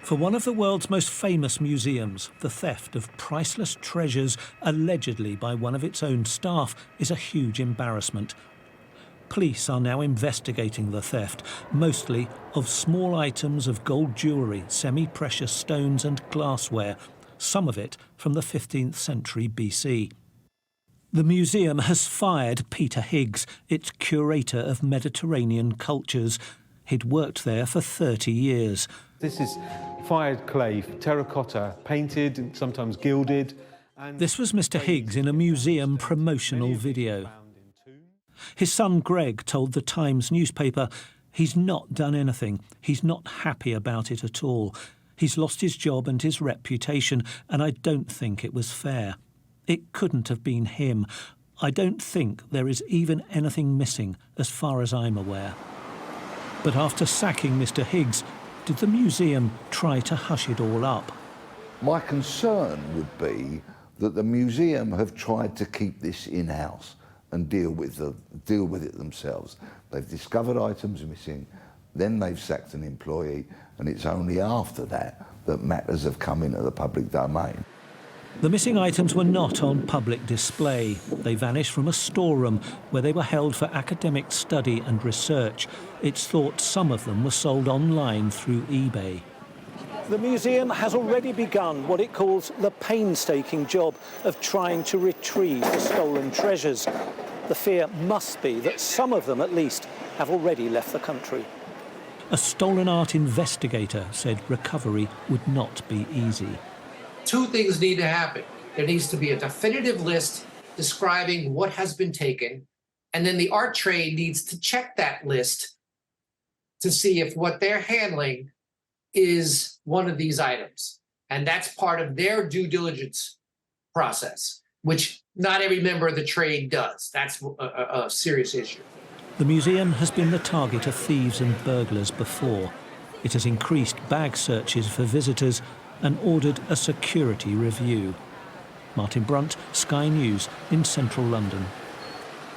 For one of the world's most famous museums, the theft of priceless treasures, allegedly by one of its own staff, is a huge embarrassment. Police are now investigating the theft, mostly of small items of gold jewellery, semi-precious stones and glassware, some of it from the 15th century BC. The museum has fired Peter Higgs, its curator of Mediterranean cultures. He'd worked there for 30 years. This is fired clay, terracotta, painted, sometimes gilded. This was Mr. Higgs in a museum promotional video. His son Greg told the Times newspaper he's not done anything. He's not happy about it at all. He's lost his job and his reputation, and I don't think it was fair. It couldn't have been him. I don't think there is even anything missing, as far as I'm aware. But after sacking Mr. Higgs, did the museum try to hush it all up? My concern would be that the museum have tried to keep this in-house and deal with it themselves. They've discovered items missing, then they've sacked an employee, and it's only after that that matters have come into the public domain. The missing items were not on public display. They vanished from a storeroom where they were held for academic study and research. It's thought some of them were sold online through eBay. The museum has already begun what it calls the painstaking job of trying to retrieve the stolen treasures. The fear must be that some of them, at least, have already left the country. A stolen art investigator said recovery would not be easy. Two things need to happen. There needs to be a definitive list describing what has been taken, and then the art trade needs to check that list to see if what they're handling is one of these items. And that's part of their due diligence process, which not every member of the trade does. That's a serious issue. The museum has been the target of thieves and burglars before. It has increased bag searches for visitors and ordered a security review. Martin Brunt, Sky News in central London.